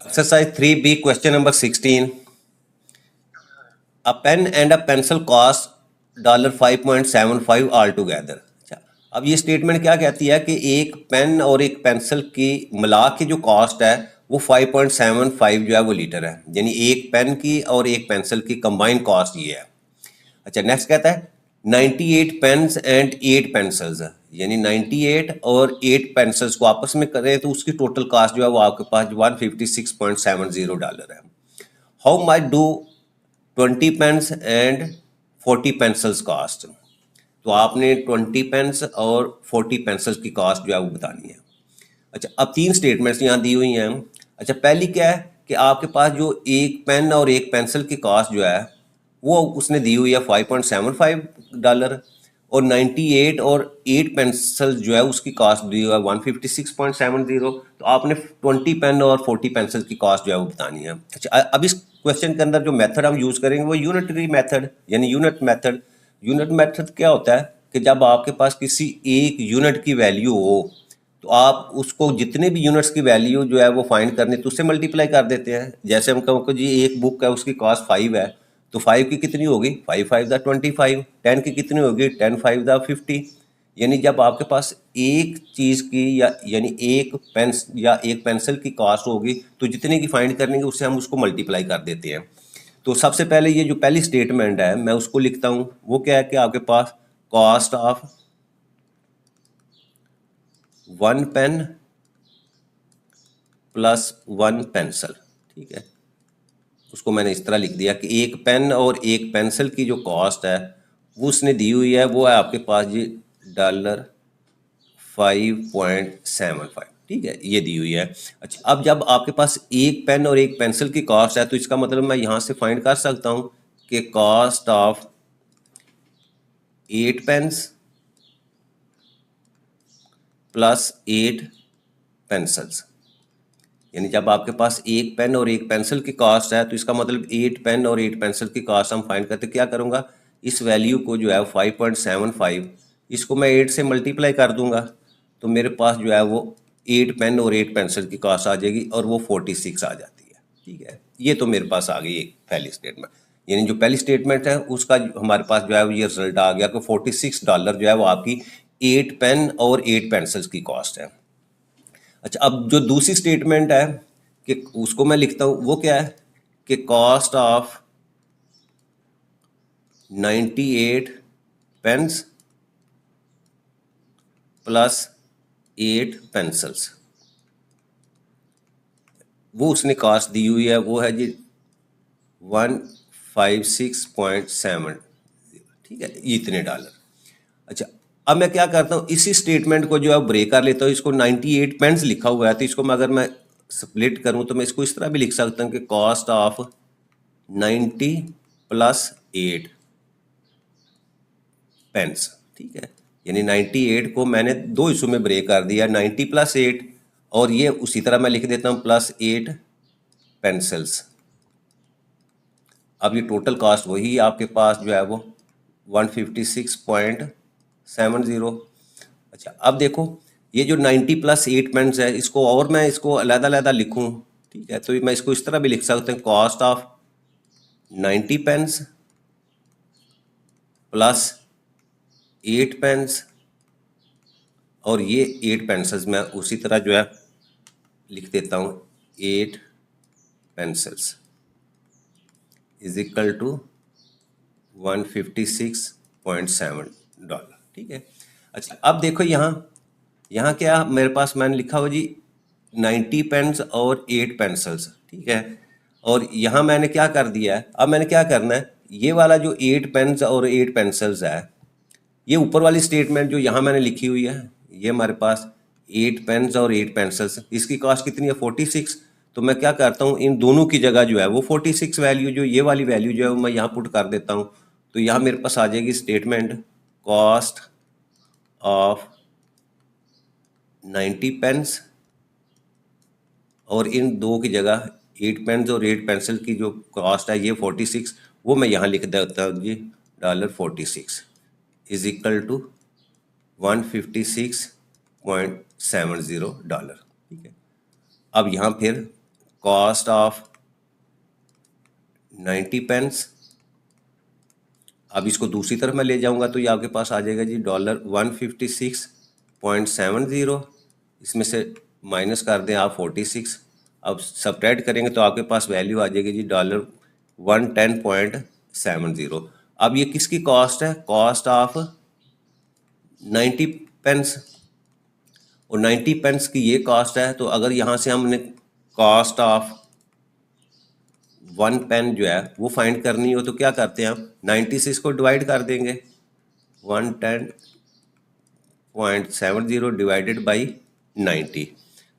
Exercise 3B, question number 16. A pen and a pencil cost $5.75 all together. अच्छा, अब ये statement क्या कहती है कि एक पेन और एक पेंसिल की मिला के जो कॉस्ट है वो 5.75 जो है वो लीटर है, यानी एक पेन की और एक पेंसिल की कंबाइंड कॉस्ट ये है। अच्छा, नेक्स्ट कहता है 98 पेन्स एंड 8 पेंसिल्स, यानी 98 और 8 पेंसिल्स को आपस में करें तो उसकी टोटल कॉस्ट जो है वो आपके पास $156.70 है। How much do 20 pens and 40 pencils cost, तो आपने 20 पेन्स और 40 पेंसिल्स की कॉस्ट जो है वो बतानी है। अच्छा, अब तीन स्टेटमेंट्स यहाँ दी हुई हैं। अच्छा, पहली क्या है कि आपके पास जो एक पेन और एक पेंसिल की कॉस्ट जो है वो उसने दी हुई है $5.75 और 98 और 8 पेंसिल जो है उसकी कॉस्ट दी हुई है 156.70। तो आपने 20 पेन और 40 पेंसिल की कॉस्ट जो है वो बतानी है। अच्छा, अब इस क्वेश्चन के अंदर जो मेथड हम यूज़ करेंगे वो यूनिटरी मेथड यानी यूनिट मेथड। यूनिट मेथड क्या होता है कि जब आपके पास किसी एक यूनिट की वैल्यू हो तो आप उसको जितने भी यूनिट्स की वैल्यू जो है वो फाइंड करने तो उससे मल्टीप्लाई कर देते हैं। जैसे हम कहो कि जी एक बुक है उसकी कॉस्ट 5 है, तो 5 की कितनी होगी, 5 5 द 25। 10 की कितनी होगी, 10 5 द 50। यानी जब आपके पास एक चीज़ की या यानी एक पेन या एक पेंसिल की कॉस्ट होगी तो जितने की फाइंड करेंगे उससे हम उसको मल्टीप्लाई कर देते हैं। तो सबसे पहले ये जो पहली स्टेटमेंट है मैं उसको लिखता हूँ, वो क्या है कि आपके पास cost of one pen plus one pencil, ठीक है, उसको मैंने इस तरह लिख दिया कि एक पेन और एक पेंसिल की जो कॉस्ट है वो उसने दी हुई है, वो है आपके पास जी $5.75, ठीक है, ये दी हुई है। अच्छा, अब जब आपके पास एक पेन और एक पेंसिल की कॉस्ट है तो इसका मतलब मैं यहाँ से फाइंड कर सकता हूँ कि cost of 8 pens plus 8 pencils, यानी जब आपके पास एक पेन और एक पेंसिल की कॉस्ट है तो इसका मतलब 8 पेन और 8 पेंसिल की कॉस्ट हम फाइंड करते क्या करूँगा, इस वैल्यू को जो है 5.75 इसको मैं 8 से मल्टीप्लाई कर दूंगा तो मेरे पास जो है वो 8 पेन और 8 पेंसिल की कॉस्ट आ जाएगी और वो 46 आ जाती है। ठीक है, ये तो मेरे पास आ गई एक पहली स्टेटमेंट, यानी जो पहली स्टेटमेंट है उसका हमारे पास जो है ये रिजल्ट आ गया कि $46 जो है वो आपकी 8 पेन और 8 पेंसिल्स की कॉस्ट है। अच्छा, अब जो दूसरी स्टेटमेंट है कि उसको मैं लिखता हूँ, वो क्या है कि cost of 98 pens plus 8 pencils, वो उसने कॉस्ट दी हुई है, वो है जी 156.7, ठीक है, ये इतने डॉलर। अच्छा, अब मैं क्या करता हूँ, इसी स्टेटमेंट को जो है ब्रेक कर लेता हूँ, इसको 98 पेन्स लिखा हुआ है तो इसको मैं अगर मैं स्प्लिट करूँ तो मैं इसको इस तरह भी लिख सकता हूँ कि कॉस्ट ऑफ 90 प्लस 8 पेन्स, ठीक है, यानी 98 को मैंने दो हिस्सों में ब्रेक कर दिया, 90 प्लस 8 और ये उसी तरह मैं लिख देता हूँ प्लस 8 पेंसिल्स। अब ये टोटल कॉस्ट वही आपके पास जो है वो 156.70। अच्छा, अब देखो ये जो 90 प्लस 8 पेन्स है इसको और मैं इसको अलग-अलग लिखूँ, ठीक है, तो मैं इसको इस तरह भी लिख सकता हूँ cost of 90 pens plus 8 pens और ये 8 पेंसिल्स मैं उसी तरह जो है लिख देता हूँ 8 पेंसिल्स इज इक्वल टू $156.7, ठीक है। अच्छा, अब देखो यहाँ यहाँ क्या मेरे पास मैंने लिखा हुआ जी 90 पेन्स और 8 पेंसिल्स, ठीक है, और यहाँ मैंने क्या कर दिया है, अब मैंने क्या करना है, ये वाला जो 8 पेन्स और 8 पेंसिल्स है ये ऊपर वाली स्टेटमेंट जो यहाँ मैंने लिखी हुई है ये हमारे पास 8 पेन्स और 8 पेंसिल्स, इसकी कॉस्ट कितनी है 46। तो मैं क्या करता हूँ इन दोनों की जगह जो है वो 46 वैल्यू जो ये वाली वैल्यू जो है वो मैं यहाँ पुट कर देता हूँ, तो यहाँ मेरे पास आ जाएगी स्टेटमेंट कॉस्ट ऑफ 90 पेन्स और इन दो की जगह 8 पेन्स और 8 पेंसिल की जो कॉस्ट है ये 46, वो मैं यहाँ लिख देता हूँ जी $46 इज इक्वल टू 156.70, ठीक है। अब यहाँ फिर कॉस्ट ऑफ 90 पेंस। अब इसको दूसरी तरफ मैं ले जाऊंगा तो ये आपके पास आ जाएगा जी $156.70। इसमें से माइनस कर दें आप 46। अब सब्ट्रैक्ट करेंगे तो आपके पास वैल्यू आ जाएगी जी $110.70। अब ये किसकी कॉस्ट है? कॉस्ट ऑफ 90 पेंस, और 90 पेंस की ये कॉस्ट है। तो अगर यहाँ से हमने कॉस्ट ऑफ 1 पेन जो है वो फाइंड करनी हो तो क्या करते हैं हम? 90 से इसको डिवाइड कर देंगे। 110.70 डिवाइडेड बाई 90।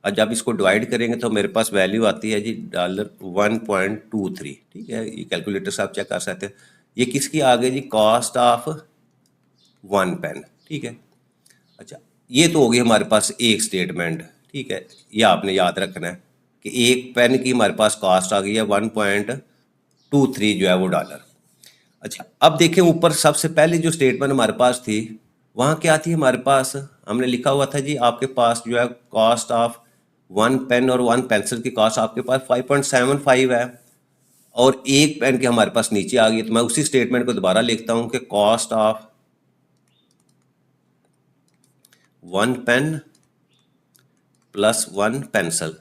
और जब इसको डिवाइड करेंगे तो मेरे पास वैल्यू आती है जी $1.23। ठीक है, ये कैलकुलेटर से आप चेक कर सकते हैं। ये किसकी आ गई जी? Cost of 1 pen. ठीक है, अच्छा ये तो हो गई हमारे पास एक स्टेटमेंट। ठीक है, ये आपने याद रखना है कि एक पेन की हमारे पास कॉस्ट आ गई है 1.23 जो है वो डॉलर। अच्छा अब देखें ऊपर सबसे पहले जो स्टेटमेंट हमारे पास थी वहाँ क्या थी हमारे पास? हमने लिखा हुआ था जी आपके पास जो है कॉस्ट ऑफ 1 पेन और 1 पेंसिल की कॉस्ट आपके पास 5.75 है, और एक पेन की हमारे पास नीचे आ गई। तो मैं उसी स्टेटमेंट को दोबारा लिखता हूँ कि cost of 1 pen plus 1 pencil,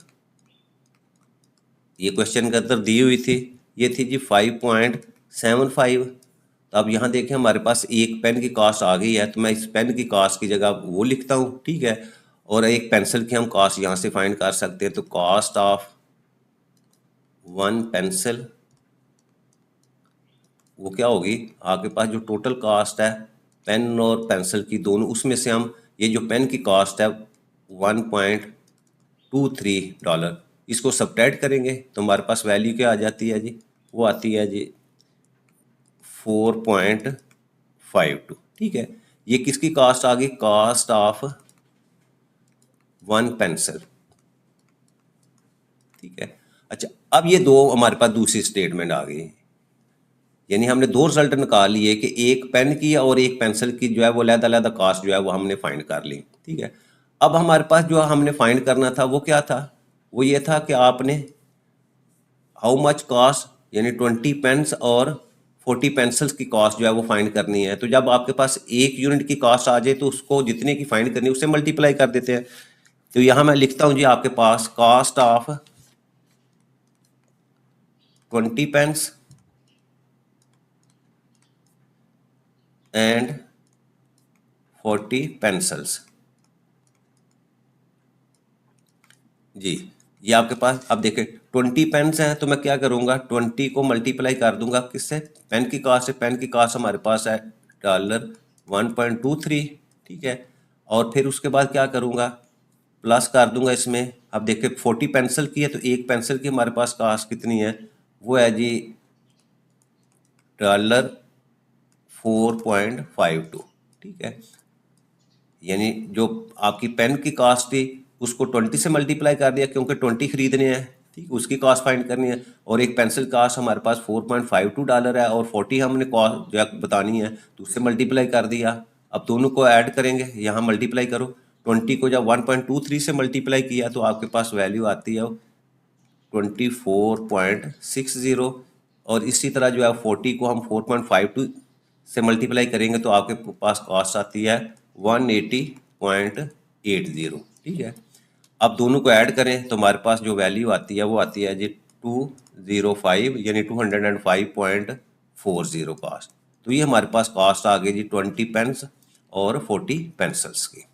ये क्वेश्चन के अंदर दी हुई थी, ये थी जी 5.75। तो अब यहाँ देखें हमारे पास एक पेन की कॉस्ट आ गई है, तो मैं इस पेन की कॉस्ट की जगह वो लिखता हूँ। ठीक है, और एक पेंसिल की हम कॉस्ट यहाँ से फाइंड कर सकते हैं। तो कॉस्ट ऑफ 1 पेंसिल वो क्या होगी? आपके पास जो टोटल कॉस्ट है पेन और पेंसिल की दोनों, उसमें से हम ये जो पेन की कॉस्ट है $1.23, इसको सब्ट्रैक्ट करेंगे तो हमारे पास वैल्यू क्या आ जाती है जी? वो आती है जी 4.52। ठीक है, ये किसकी कॉस्ट आ गई? Cost of 1 pencil. ठीक है, अच्छा अब ये दो हमारे पास दूसरी स्टेटमेंट आ गई, यानी हमने दो रिजल्ट निकाल लिए कि एक पेन की और एक पेंसिल की जो है वो अलग-अलग कॉस्ट जो है वो हमने फाइंड कर ली। ठीक है, अब हमारे पास जो हमने फाइंड करना था वो क्या था? वो ये था कि आपने हाउ मच कॉस्ट, यानी 20 पेन्स और 40 पेंसिल्स की कॉस्ट जो है वो फाइंड करनी है। तो जब आपके पास एक यूनिट की कॉस्ट आ जाए तो उसको जितने की फाइंड करनी है उससे मल्टीप्लाई कर देते हैं। तो यहाँ मैं लिखता हूँ जी आपके पास cost of 20 pens and 40 pencils. जी, ये आपके पास अब देखें 20 पेन्स हैं तो मैं क्या करूँगा? 20 को मल्टीप्लाई कर दूंगा किससे? पेन की कॉस्ट से। पेन की कॉस्ट हमारे पास है $1.23। ठीक है, और फिर उसके बाद क्या करूँगा? प्लस कर दूंगा इसमें। अब देखिए 40 पेंसिल की है तो एक पेंसिल की हमारे पास कॉस्ट कितनी है? वो है जी $4.52। ठीक है, यानी जो आपकी पेन की कॉस्ट थी उसको 20 से मल्टीप्लाई कर दिया क्योंकि 20 खरीदने हैं। ठीक, उसकी कॉस्ट फाइंड करनी है, और एक पेंसिल कॉस्ट हमारे पास $4.52 है, और 40 हमने कॉस्ट जो है बतानी है तो उससे मल्टीप्लाई कर दिया। अब दोनों को ऐड करेंगे, यहाँ मल्टीप्लाई करो। 20 को जब 1.23 से मल्टीप्लाई किया तो आपके पास वैल्यू आती है 24.60, और इसी तरह जो है 40 को हम 4.52 से मल्टीप्लाई करेंगे तो आपके पास कॉस्ट आती है 180.80। ठीक है, अब दोनों को ऐड करें तो हमारे पास जो वैल्यू आती है वो आती है जी 205, यानी 205.40 कॉस्ट। तो ये हमारे पास कॉस्ट आ गई जी 20 पेन्स और 40 पेंसिल्स की।